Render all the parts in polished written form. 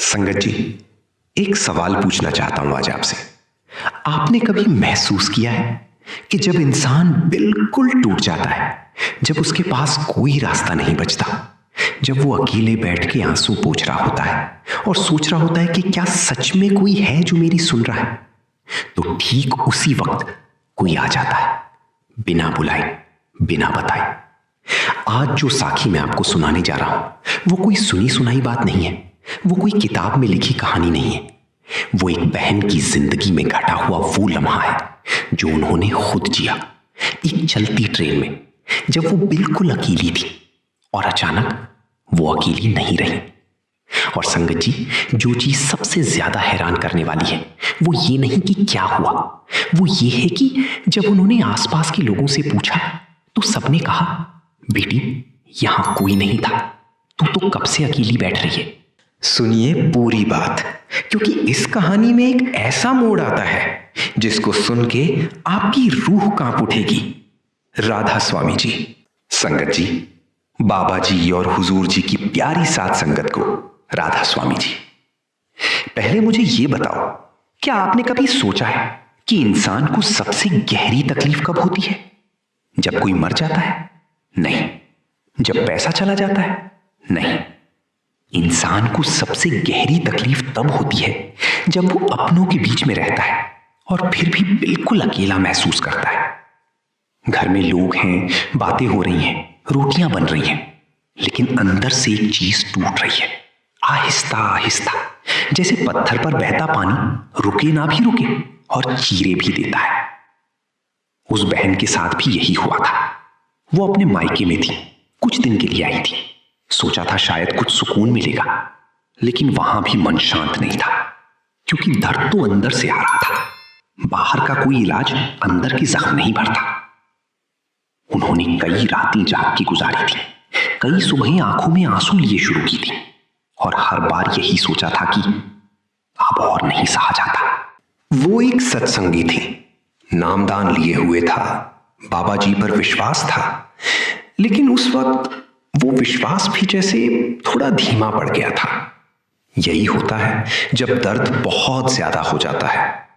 संगत जी, एक सवाल पूछना चाहता हूं आज आपसे। आपने कभी महसूस किया है कि जब इंसान बिल्कुल टूट जाता है, जब उसके पास कोई रास्ता नहीं बचता, जब वो अकेले बैठ के आंसू पोंछ रहा होता है और सोच रहा होता है कि क्या सच में कोई है जो मेरी सुन रहा है, तो ठीक उसी वक्त कोई आ जाता है, बिना बुलाए, बिना बताए। आज जो साखी मैं आपको सुनाने जा रहा हूं, वो कोई सुनी सुनाई बात नहीं है, वो कोई किताब में लिखी कहानी नहीं है। वो एक बहन की जिंदगी में घटा हुआ वो लम्हा है जो उन्होंने खुद जिया, एक चलती ट्रेन में, जब वो बिल्कुल अकेली थी और अचानक वो अकेली नहीं रही। और संगत जी, जो चीज सबसे ज्यादा हैरान करने वाली है वो ये नहीं कि क्या हुआ, वो ये है कि जब उन्होंने आसपास के लोगों से पूछा तो सबने कहा, बेटी यहां कोई नहीं था, तू तो कब से अकेली बैठ रही है। सुनिए पूरी बात, क्योंकि इस कहानी में एक ऐसा मोड़ आता है जिसको सुन के आपकी रूह कांप उठेगी। राधा स्वामी जी, संगत जी, बाबा जी और हुजूर जी की प्यारी साथ संगत को राधा स्वामी जी, पहले मुझे ये बताओ, क्या आपने कभी सोचा है कि इंसान को सबसे गहरी तकलीफ कब होती है? जब कोई मर जाता है? नहीं। जब पैसा चला जाता है? नहीं। इंसान को सबसे गहरी तकलीफ तब होती है जब वो अपनों के बीच में रहता है और फिर भी बिल्कुल अकेला महसूस करता है। घर में लोग हैं, बातें हो रही हैं, रोटियां बन रही हैं, लेकिन अंदर से एक चीज टूट रही है, आहिस्ता आहिस्ता, जैसे पत्थर पर बहता पानी रुके ना भी रुके और चीरे भी देता है। उस बहन के साथ भी यही हुआ था। वो अपने मायके में थी, कुछ दिन के लिए आई थी, सोचा था शायद कुछ सुकून मिलेगा, लेकिन वहां भी मन शांत नहीं था, क्योंकि दर्द तो अंदर से आ रहा था। बाहर का कोई इलाज अंदर के जख्म नहीं भरता। उन्होंने कई रातें जाग के गुजारी थी, कई सुबह आंखों में आंसू लिए शुरू की थी, और हर बार यही सोचा था कि अब और नहीं सहा जाता। वो एक सत्संगी थी, नामदान लिए हुए था, बाबा जी पर विश्वास था, लेकिन उस वक्त वो विश्वास भी जैसे थोड़ा धीमा पड़ गया था। यही होता है जब दर्द बहुत ज्यादा हो जाता है।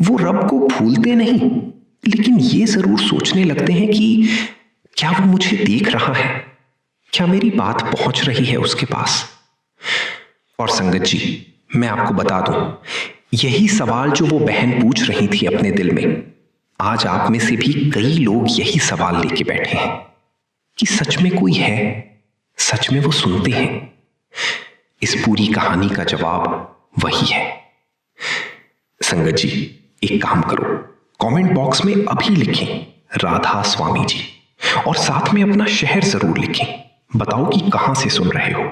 वो रब को भूलते नहीं, लेकिन ये जरूर सोचने लगते हैं कि क्या वो मुझे देख रहा है, क्या मेरी बात पहुंच रही है उसके पास। और संगत जी, मैं आपको बता दूं, यही सवाल जो वो बहन पूछ रही थी अपने दिल में, आज आप में से भी कई लोग यही सवाल लेके बैठे हैं कि सच में कोई है, सच में वो सुनते हैं। इस पूरी कहानी का जवाब वही है। संगत जी, एक काम करो, कमेंट बॉक्स में अभी लिखें राधा स्वामी जी, और साथ में अपना शहर जरूर लिखें, बताओ कि कहां से सुन रहे हो।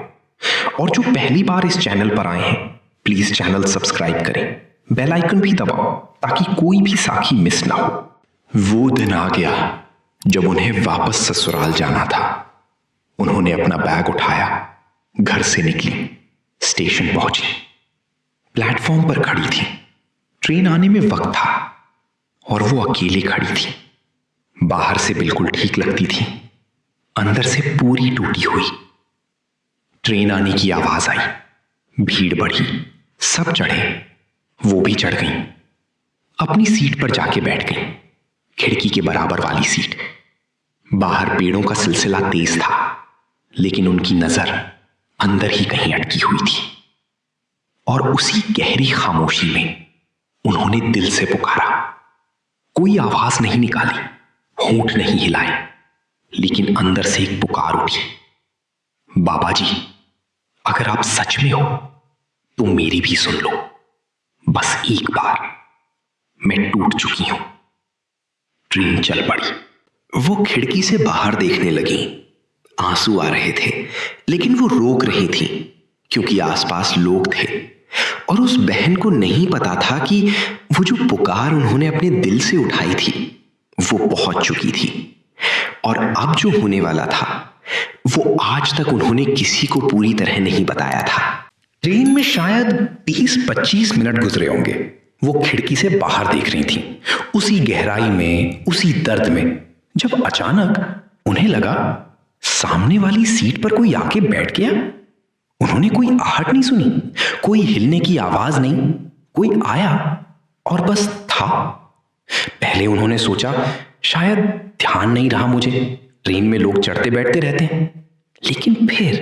और जो पहली बार इस चैनल पर आए हैं, प्लीज चैनल सब्सक्राइब करें, बेल आइकन भी दबाओ ताकि कोई भी साखी मिस ना हो। वो दिन आ गया जब उन्हें वापस ससुराल जाना था। उन्होंने अपना बैग उठाया, घर से निकली, स्टेशन पहुंची, प्लेटफॉर्म पर खड़ी थी। ट्रेन आने में वक्त था और वो अकेले खड़ी थी। बाहर से बिल्कुल ठीक लगती थी, अंदर से पूरी टूटी हुई। ट्रेन आने की आवाज आई, भीड़ बढ़ी, सब चढ़े, वो भी चढ़ गई, अपनी सीट पर जाके बैठ गई, खिड़की के बराबर वाली सीट। बाहर पेड़ों का सिलसिला तेज था, लेकिन उनकी नजर अंदर ही कहीं अटकी हुई थी। और उसी गहरी खामोशी में उन्होंने दिल से पुकारा। कोई आवाज नहीं निकाली, होंठ नहीं हिलाए, लेकिन अंदर से एक पुकार उठी, बाबा जी, अगर आप सच में हो तो मेरी भी सुन लो, बस एक बार, मैं टूट चुकी हूं। ट्रेन चल पड़ी। वो खिड़की से बाहर देखने लगी। आंसू आ रहे थे, लेकिन वो रोक रही थी क्योंकि आसपास लोग थे, और उस बहन को नहीं पता था कि वो जो पुकार उन्होंने अपने दिल से उठाई थी वो पहुंच चुकी थी, और अब जो होने वाला था वो आज तक उन्होंने किसी को पूरी तरह नहीं बताया था। ट्रेन में शायद 20-25 मिनट गुजरे होंगे। वो खिड़की से बाहर देख रही थी, उसी गहराई में, उसी दर्द में, जब अचानक उन्हें लगा सामने वाली सीट पर कोई आके बैठ गया। उन्होंने कोई आहट नहीं सुनी, कोई हिलने की आवाज नहीं, कोई आया और बस था। पहले उन्होंने सोचा शायद ध्यान नहीं रहा मुझे, ट्रेन में लोग चढ़ते बैठते रहते हैं। लेकिन फिर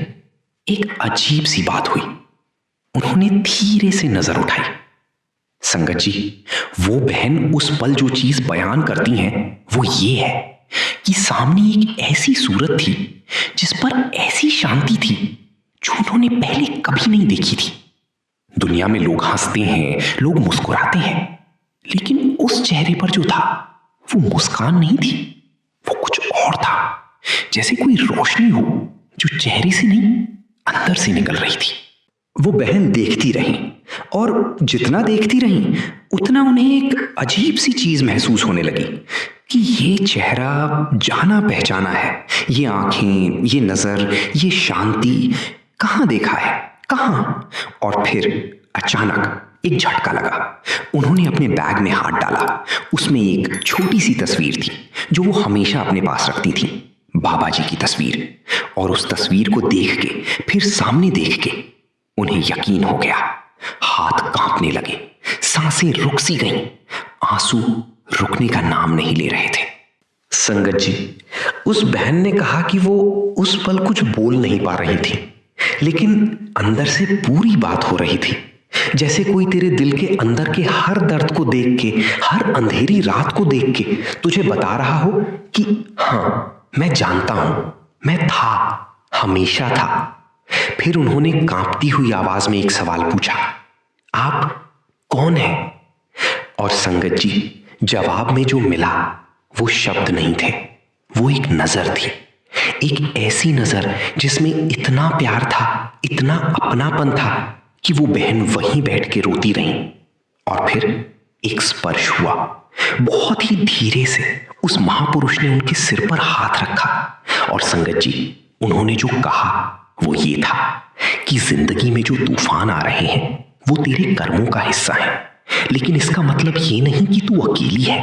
एक अजीब सी बात हुई। उन्होंने धीरे से नजर उठाई। संगत जी, वो बहन उस पल जो चीज बयान करती हैं वो ये है कि सामने एक ऐसी सूरत थी जिस पर ऐसी शांति थी जो उन्होंने पहले कभी नहीं देखी थी। दुनिया में लोग हंसते हैं, लोग मुस्कुराते हैं, लेकिन उस चेहरे पर जो था वो मुस्कान नहीं थी, वो कुछ और था। जैसे कोई रोशनी हो जो चेहरे से नहीं अंदर से निकल रही थी। वो बहन देखती रही और जितना देखती रही उतना उन्हें एक अजीब सी चीज महसूस होने लगी कि ये चेहरा जाना पहचाना है, ये आंखें, ये नजर, ये शांति कहां देखा है, कहां। और फिर अचानक एक झटका लगा। उन्होंने अपने बैग में हाथ डाला। उसमें एक छोटी सी तस्वीर थी जो वो हमेशा अपने पास रखती थी, बाबा जी की तस्वीर। और उस तस्वीर को देख के, फिर सामने देख के उन्हें यकीन हो गया। हाथ कांपने लगे, सांसें रुक सी गईं, आंसू रुकने का नाम नहीं ले रहे थे। संगत जी, उस बहन ने कहा कि वो उस पल कुछ बोल नहीं पा रही थी, लेकिन अंदर से पूरी बात हो रही थी। जैसे कोई तेरे दिल के अंदर के हर दर्द को देख के, हर अंधेरी रात को देख के तुझे बता रहा हो कि हाँ, मैं जानता हूं, मैं था, हमेशा था। फिर उन्होंने कांपती हुई आवाज में एक सवाल पूछा, आप कौन हैं? और संगत जी, जवाब में जो मिला वो शब्द नहीं थे, वो एक नजर थी। एक ऐसी नजर जिसमें इतना प्यार था, इतना अपनापन था कि वो बहन वहीं बैठ के रोती रही। और फिर एक स्पर्श हुआ। बहुत ही धीरे से उस महापुरुष ने उनके सिर पर हाथ रखा। और संगत जी, उन्होंने जो कहा वो ये था कि जिंदगी में जो तूफान आ रहे हैं वो तेरे कर्मों का हिस्सा है, लेकिन इसका मतलब ये नहीं कि तू अकेली है।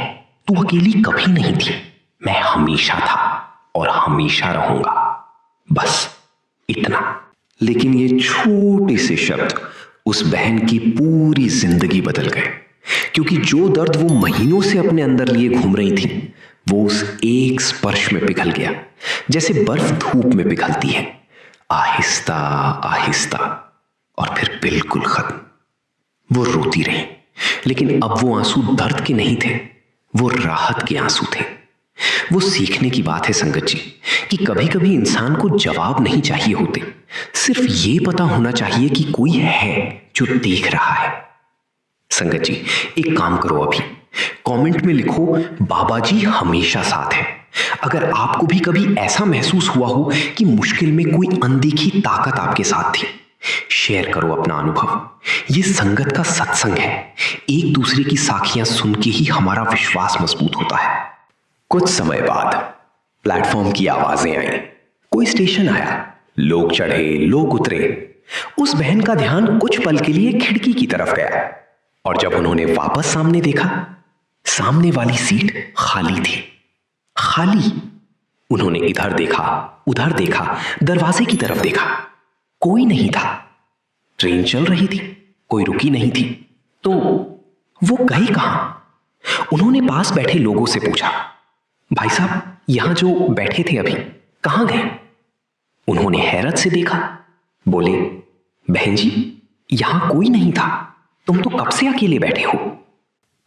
तू अकेली कभी नहीं थी। मैं हमेशा था और हमेशा रहूंगा। बस इतना। लेकिन ये छोटे से शब्द उस बहन की पूरी जिंदगी बदल गए, क्योंकि जो दर्द वो महीनों से अपने अंदर लिए घूम रही थी वो उस एक स्पर्श में पिघल गया, जैसे बर्फ धूप में पिघलती है, आहिस्ता आहिस्ता, और फिर बिल्कुल खत्म। वो रोती रही, लेकिन अब वो आंसू दर्द के नहीं थे, वो राहत के आंसू थे। वो सीखने की बात है संगत जी कि कभी कभी इंसान को जवाब नहीं चाहिए होते, सिर्फ ये पता होना चाहिए कि कोई है जो देख रहा है। संगत जी, एक काम करो, अभी कमेंट में लिखो, बाबा जी हमेशा साथ है। अगर आपको भी कभी ऐसा महसूस हुआ हो कि मुश्किल में कोई अनदेखी ताकत आपके साथ थी, शेयर करो अपना अनुभव। ये संगत का सत्संग है। एक दूसरे की साखियां सुन के ही हमारा विश्वास मजबूत होता है। कुछ समय बाद प्लेटफॉर्म की आवाजें आई। कोई स्टेशन आया, लोग चढ़े, लोग उतरे। उस बहन का ध्यान कुछ पल के लिए खिड़की की तरफ गया, और जब उन्होंने वापस सामने देखा, सामने वाली सीट खाली थी। खाली। उन्होंने इधर देखा, उधर देखा, दरवाजे की तरफ देखा, कोई नहीं था। ट्रेन चल रही थी, कोई रुकी नहीं थी, तो वो गई कहां? उन्होंने पास बैठे लोगों से पूछा, भाई साहब, यहां जो बैठे थे अभी कहां गए? उन्होंने हैरत से देखा, बोले, बहन जी, यहां कोई नहीं था, तुम तो कब से अकेले बैठे हो।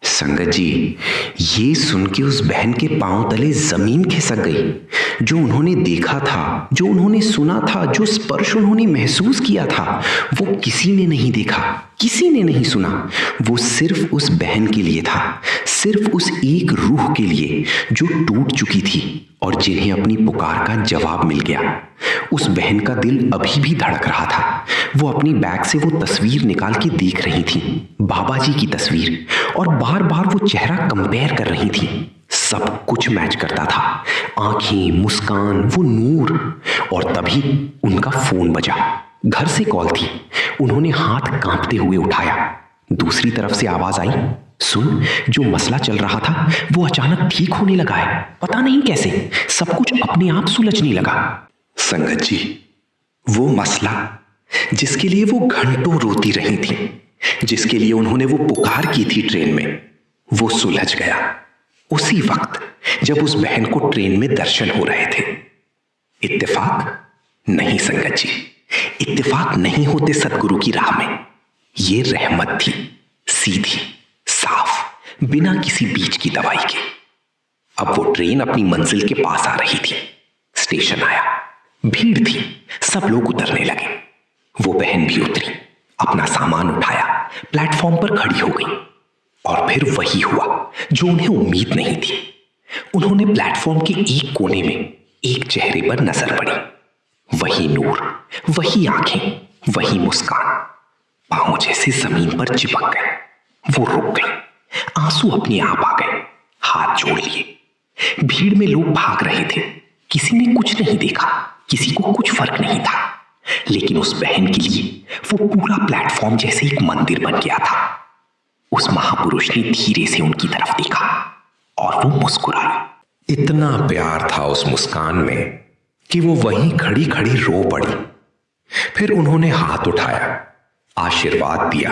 संगत जी, ये सुन के उस बहन के पांव तले जमीन खिसक गई। जो उन्होंने देखा था, जो उन्होंने सुना था, जो स्पर्श उन्होंने महसूस किया था, वो किसी ने नहीं देखा, किसी ने नहीं सुना। वो सिर्फ उस बहन के लिए था, सिर्फ उस एक रूह के लिए जो टूट चुकी थी और जिन्हें अपनी पुकार का जवाब मिल गया। उस बहन का दिल अभी भी धड़क रहा था। वो अपनी बैग से वो तस्वीर निकाल के देख रही थी, बाबा जी की तस्वीर, और बार बार वो चेहरा कंपेयर कर रही थी। सब कुछ मैच करता था, आंखें, मुस्कान, वो नूर। और तभी उनका फोन बजा। घर से कॉल थी। उन्होंने हाथ कांपते हुए उठाया। दूसरी तरफ से आवाज आई, सुन, जो मसला चल रहा था वो अचानक ठीक होने लगा है, पता नहीं कैसे, सब कुछ अपने आप सुलझने लगा। संगत जी, वो मसला जिसके लिए वो घंटों रोती रही थी, जिसके लिए उन्होंने वो पुकार की थी ट्रेन में, वो सुलझ गया उसी वक्त जब उस बहन को ट्रेन में दर्शन हो रहे थे। इत्तेफाक नहीं संगत जी, इत्तेफाक नहीं होते सदगुरु की राह में। ये रहमत थी, सीधी, साफ, बिना किसी बीच की दवाई के। अब वो ट्रेन अपनी मंजिल के पास आ रही थी। स्टेशन आया, भीड़ थी, सब लोग उतरने लगे। वो बहन भी उतरी, अपना सामान उठाया, प्लेटफॉर्म पर खड़ी हो गई। और फिर वही हुआ जो उन्हें उम्मीद नहीं थी। उन्होंने प्लेटफॉर्म के एक कोने में एक चेहरे पर नजर पड़ी। वही नूर, वही आंखें, वही मुस्कान। पांव जैसे जमीन पर चिपक गए। वो रुक गई, आंसू अपने आप आ गए, हाथ जोड़ लिए। भीड़ में लोग भाग रहे थे, किसी ने कुछ नहीं देखा, किसी को कुछ फर्क नहीं था। लेकिन उस बहन के लिए वो पूरा प्लेटफॉर्म जैसे एक मंदिर बन गया था। उस महापुरुष ने धीरे से उनकी तरफ देखा और वो मुस्कुराई। इतना प्यार था उस मुस्कान में कि वो वहीं खड़ी खड़ी रो पड़ी। फिर उन्होंने हाथ उठाया, आशीर्वाद दिया,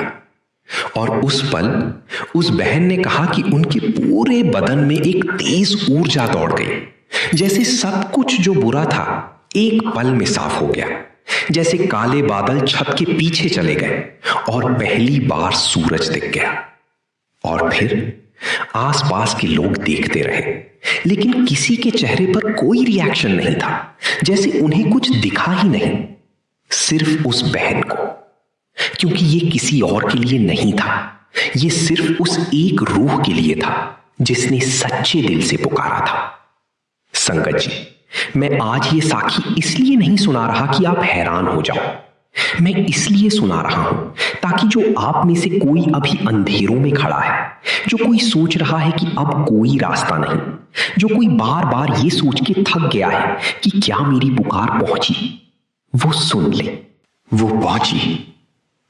और उस पल उस बहन ने कहा कि उनके पूरे बदन में एक तेज ऊर्जा दौड़ गई। जैसे सब कुछ जो बुरा था एक पल में साफ हो गया। जैसे काले बादल छत के पीछे चले गए और पहली बार सूरज दिख गया। और फिर आसपास के लोग देखते रहे, लेकिन किसी के चेहरे पर कोई रिएक्शन नहीं था, जैसे उन्हें कुछ दिखा ही नहीं, सिर्फ उस बहन को। क्योंकि ये किसी और के लिए नहीं था, ये सिर्फ उस एक रूह के लिए था जिसने सच्चे दिल से पुकारा था। संगत जी, मैं आज ये साखी इसलिए नहीं सुना रहा कि आप हैरान हो जाओ। मैं इसलिए सुना रहा हूं ताकि जो आप में से कोई अभी अंधेरों में खड़ा है, जो कोई सोच रहा है कि अब कोई रास्ता नहीं, जो कोई बार बार ये सोच के थक गया है कि क्या मेरी पुकार पहुंची, वो सुन ले। वो पहुंची,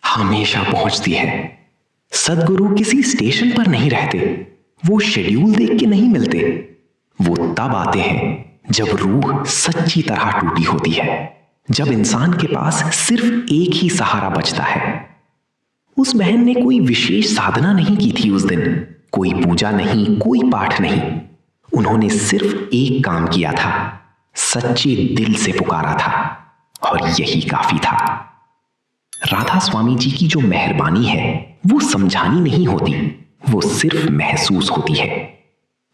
हमेशा पहुंचती है। सदगुरु किसी स्टेशन पर नहीं रहते, वो शेड्यूल देख के नहीं मिलते। वो तब आते हैं जब रूह सच्ची तरह टूटी होती है, जब इंसान के पास सिर्फ एक ही सहारा बचता है। उस बहन ने कोई विशेष साधना नहीं की थी उस दिन, कोई पूजा नहीं, कोई पाठ नहीं। उन्होंने सिर्फ एक काम किया था, सच्चे दिल से पुकारा था, और यही काफी था। राधा स्वामी जी की जो मेहरबानी है वो समझानी नहीं होती, वो सिर्फ महसूस होती है।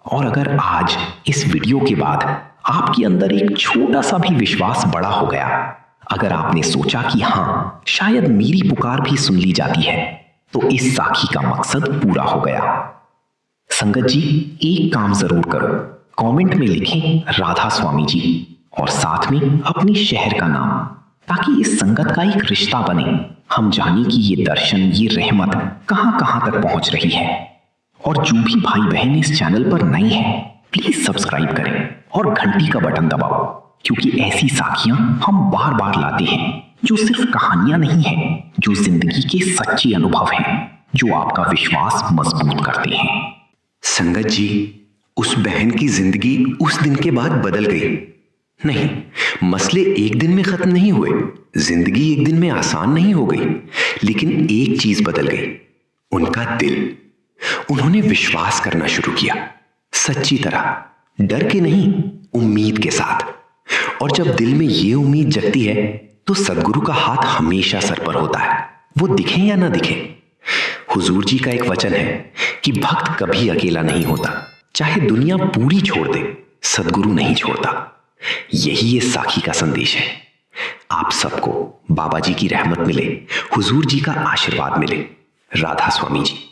और अगर आज इस वीडियो के बाद आपके अंदर एक छोटा सा भी विश्वास बड़ा हो गया, अगर आपने सोचा कि हाँ शायद मेरी पुकार भी सुन ली जाती है, तो इस साखी का मकसद पूरा हो गया। संगत जी, एक काम जरूर करो, कमेंट में लिखें राधा स्वामी जी और साथ में अपने शहर का नाम, ताकि इस संगत का एक रिश्ता बने। हम जाने कि ये दर्शन, ये रहमत कहां कहां तक पहुंच रही है। और जो भी भाई बहन इस चैनल पर नए हैं, प्लीज सब्सक्राइब करें और घंटी का बटन दबाओ, क्योंकि ऐसी साखियां हम बार बार लाते हैं जो सिर्फ कहानियां नहीं हैं, जो जिंदगी के सच्चे अनुभव हैं, जो आपका विश्वास मजबूत करते हैं। संगत जी, उस बहन की जिंदगी उस दिन के बाद बदल गई। नहीं, मसले एक दिन में खत्म नहीं हुए, जिंदगी एक दिन में आसान नहीं हो गई, लेकिन एक चीज बदल गई, उनका दिल। उन्होंने विश्वास करना शुरू किया, सच्ची तरह, डर के नहीं, उम्मीद के साथ। और जब दिल में ये उम्मीद जगती है तो सदगुरु का हाथ हमेशा सर पर होता है, वो दिखे या ना दिखे। हुजूर जी का एक वचन है कि भक्त कभी अकेला नहीं होता, चाहे दुनिया पूरी छोड़ दे, सदगुरु नहीं छोड़ता। यही इस साखी का संदेश है। आप सबको बाबा जी की रहमत मिले, हुजूर जी का आशीर्वाद मिले। राधा स्वामी जी।